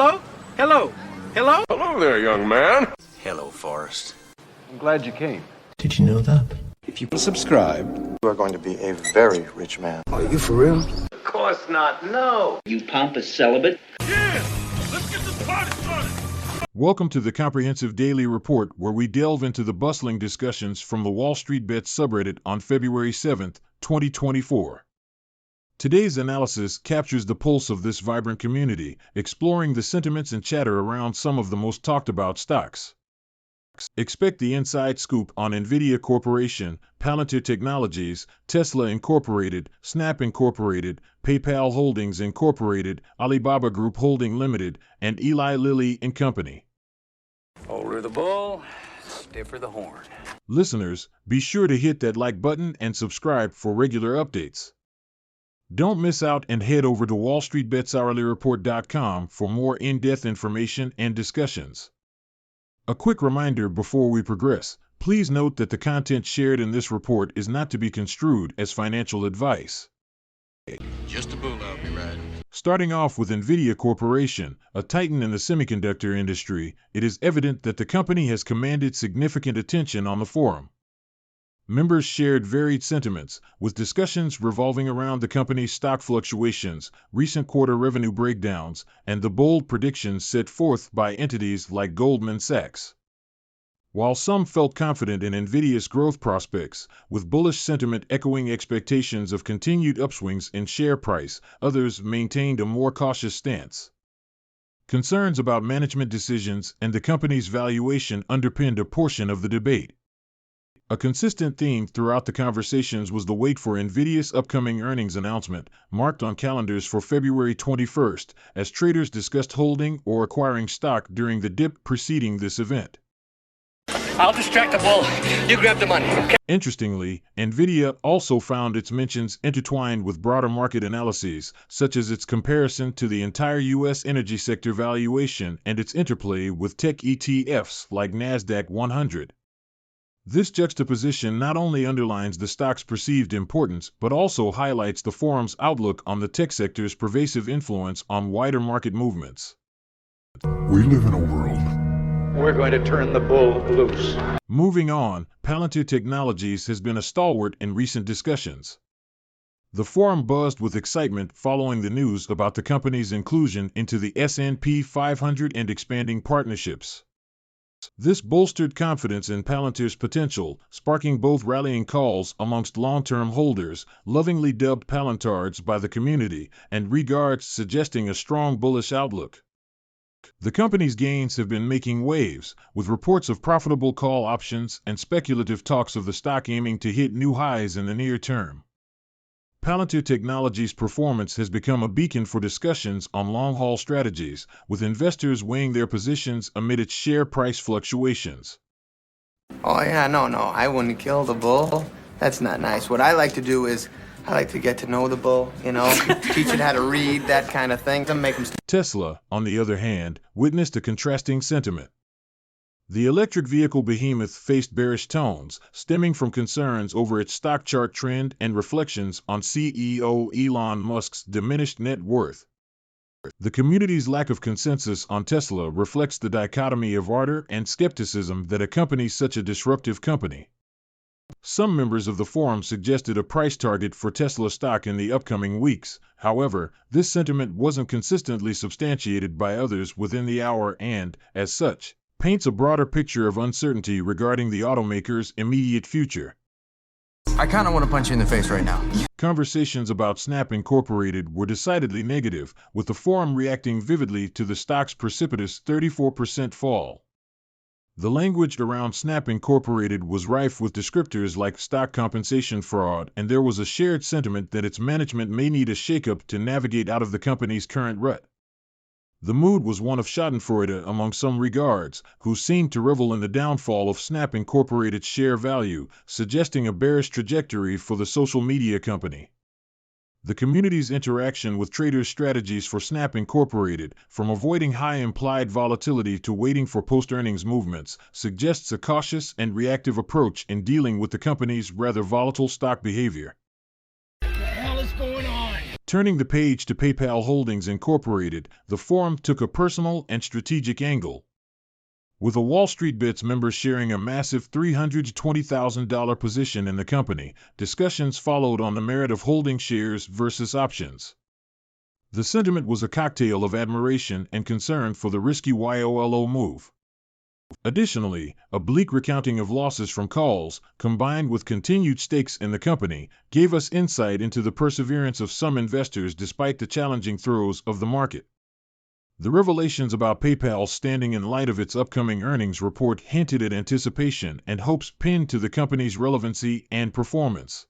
Hello? Hello? Hello? Hello there, young man. Hello, Forrest. I'm glad you came. Did you know that? If you subscribe, you are going to be a very rich man. are you for real? Of course not, no. You pompous celibate. Yeah, let's get this party started. Welcome to the Comprehensive Daily Report, where we delve into the bustling discussions from the Wall Street Bets subreddit on February 7th, 2024. Today's analysis captures the pulse of this vibrant community, exploring the sentiments and chatter around some of the most talked about stocks. Expect the inside scoop on NVIDIA Corporation, Palantir Technologies, Tesla Incorporated, Snap Incorporated, PayPal Holdings Incorporated, Alibaba Group Holding Limited, and Eli Lilly and Company. Older the bull, stiffer the horn. Listeners, be sure to hit that like button and subscribe for regular updates. Don't miss out and head over to WallStreetBetsHourlyReport.com for more in-depth information and discussions. A quick reminder before we progress, please note that the content shared in this report is not to be construed as financial advice. Just a bull, I'll be right. Starting off with NVIDIA Corporation, a titan in the semiconductor industry, it is evident that the company has commanded significant attention on the forum. Members shared varied sentiments, with discussions revolving around the company's stock fluctuations, recent quarter revenue breakdowns, and the bold predictions set forth by entities like Goldman Sachs. While some felt confident in NVIDIA's growth prospects, with bullish sentiment echoing expectations of continued upswings in share price, others maintained a more cautious stance. Concerns about management decisions and the company's valuation underpinned a portion of the debate. A consistent theme throughout the conversations was the wait for NVIDIA's upcoming earnings announcement, marked on calendars for February 21st, as traders discussed holding or acquiring stock during the dip preceding this event. I'll distract the bull. You grab the money. Okay. Interestingly, NVIDIA also found its mentions intertwined with broader market analyses, such as its comparison to the entire U.S. energy sector valuation and its interplay with tech ETFs like NASDAQ 100. This juxtaposition not only underlines the stock's perceived importance, but also highlights the forum's outlook on the tech sector's pervasive influence on wider market movements. We live in a world. We're going to turn the bull loose. Moving on, Palantir Technologies has been a stalwart in recent discussions. The forum buzzed with excitement following the news about the company's inclusion into the S&P 500 and expanding partnerships. This bolstered confidence in Palantir's potential, sparking both rallying calls amongst long-term holders, lovingly dubbed Palantards by the community, and regards suggesting a strong bullish outlook. The company's gains have been making waves, with reports of profitable call options and speculative talks of the stock aiming to hit new highs in the near term. Palantir Technologies' performance has become a beacon for discussions on long-haul strategies, with investors weighing their positions amid its share price fluctuations. Oh yeah, no, I wouldn't kill the bull. That's not nice. What I like to do is, I like to get to know the bull, teach it how to read, that kind of thing, to make them... Tesla, on the other hand, witnessed a contrasting sentiment. The electric vehicle behemoth faced bearish tones, stemming from concerns over its stock chart trend and reflections on CEO Elon Musk's diminished net worth. The community's lack of consensus on Tesla reflects the dichotomy of ardor and skepticism that accompanies such a disruptive company. Some members of the forum suggested a price target for Tesla stock in the upcoming weeks. However, this sentiment wasn't consistently substantiated by others within the hour and, as such, paints a broader picture of uncertainty regarding the automaker's immediate future. I kind of want to punch you in the face right now. Conversations about Snap Incorporated were decidedly negative, with the forum reacting vividly to the stock's precipitous 34% fall. The language around Snap Incorporated was rife with descriptors like stock compensation fraud, and there was a shared sentiment that its management may need a shakeup to navigate out of the company's current rut. The mood was one of schadenfreude among some regards, who seemed to revel in the downfall of Snap Incorporated's share value, suggesting a bearish trajectory for the social media company. The community's interaction with traders' strategies for Snap Incorporated, from avoiding high implied volatility to waiting for post-earnings movements, suggests a cautious and reactive approach in dealing with the company's rather volatile stock behavior. What the hell is going on? Turning the page to PayPal Holdings Incorporated, the forum took a personal and strategic angle. With a WallStreetBets member sharing a massive $320,000 position in the company, discussions followed on the merit of holding shares versus options. The sentiment was a cocktail of admiration and concern for the risky YOLO move. Additionally, a bleak recounting of losses from calls, combined with continued stakes in the company, gave us insight into the perseverance of some investors despite the challenging throes of the market. The revelations about PayPal's standing in light of its upcoming earnings report hinted at anticipation and hopes pinned to the company's relevancy and performance.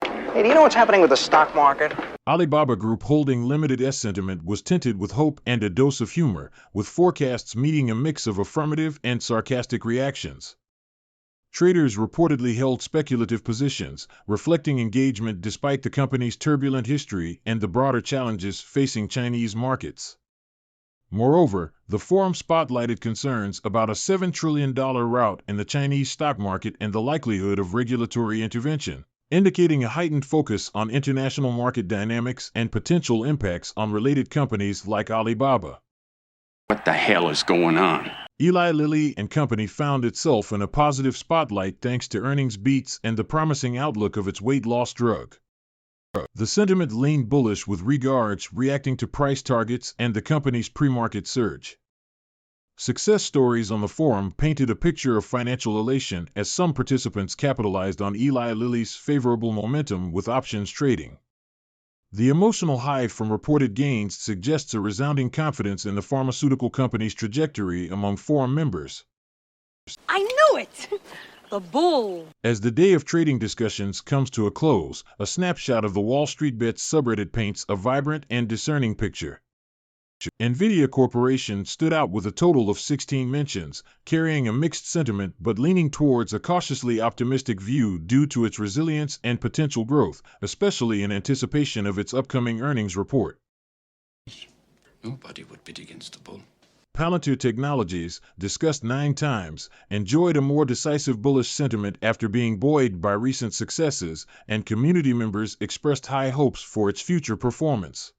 Hey, do you know what's happening with the stock market? Alibaba Group Holding Limited's sentiment was tinted with hope and a dose of humor, with forecasts meeting a mix of affirmative and sarcastic reactions. Traders reportedly held speculative positions, reflecting engagement despite the company's turbulent history and the broader challenges facing Chinese markets. Moreover, the forum spotlighted concerns about a $7 trillion rout in the Chinese stock market and the likelihood of regulatory intervention, indicating a heightened focus on international market dynamics and potential impacts on related companies like Alibaba. What the hell is going on? Eli Lilly and Company found itself in a positive spotlight thanks to earnings beats and the promising outlook of its weight loss drug. The sentiment leaned bullish with regards reacting to price targets and the company's pre-market surge. Success stories on the forum painted a picture of financial elation as some participants capitalized on Eli Lilly's favorable momentum with options trading. The emotional high from reported gains suggests a resounding confidence in the pharmaceutical company's trajectory among forum members. I knew it! The bull! As the day of trading discussions comes to a close, a snapshot of the WallStreetBets subreddit paints a vibrant and discerning picture. NVIDIA Corporation stood out with a total of 16 mentions, carrying a mixed sentiment but leaning towards a cautiously optimistic view due to its resilience and potential growth, especially in anticipation of its upcoming earnings report. Nobody would bid against the bull. Palantir Technologies, discussed 9 times, enjoyed a more decisive bullish sentiment after being buoyed by recent successes, and community members expressed high hopes for its future performance.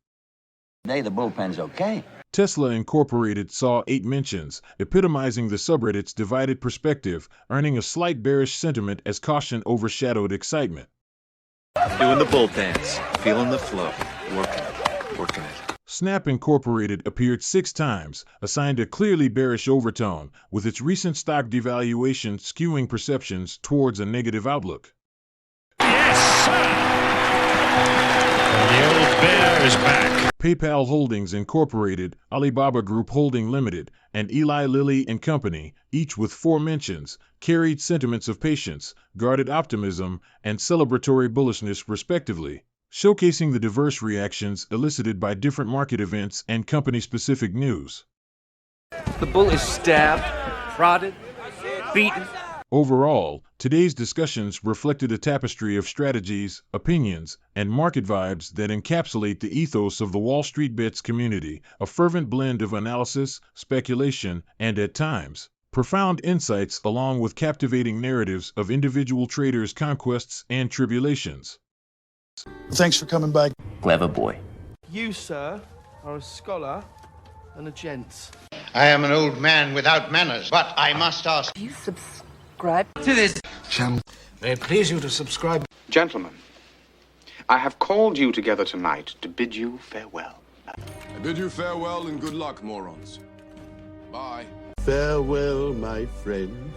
Today the bullpen's okay. Tesla Incorporated saw 8 mentions, epitomizing the subreddit's divided perspective, earning a slight bearish sentiment as caution overshadowed excitement. Doing the bull dance, feeling the flow, working it. Snap Incorporated appeared 6 times, assigned a clearly bearish overtone, with its recent stock devaluation skewing perceptions towards a negative outlook. Yes, sir! The old bear is back. PayPal Holdings Incorporated, Alibaba Group Holding Limited, and Eli Lilly and Company, each with 4 mentions, carried sentiments of patience, guarded optimism, and celebratory bullishness respectively, showcasing the diverse reactions elicited by different market events and company-specific news. The bull is stabbed, prodded, beaten. Overall, today's discussions reflected a tapestry of strategies, opinions, and market vibes that encapsulate the ethos of the WallStreetBets community, a fervent blend of analysis, speculation, and at times, profound insights along with captivating narratives of individual traders' conquests and tribulations. Thanks for coming back. Clever boy. You, sir, are a scholar and a gent. I am an old man without manners, but I must ask. You subscribe To this Channel. May it please you to subscribe. Gentlemen, I have called you together tonight to bid you farewell. I bid you farewell and good luck, morons. Bye. Farewell, my friend.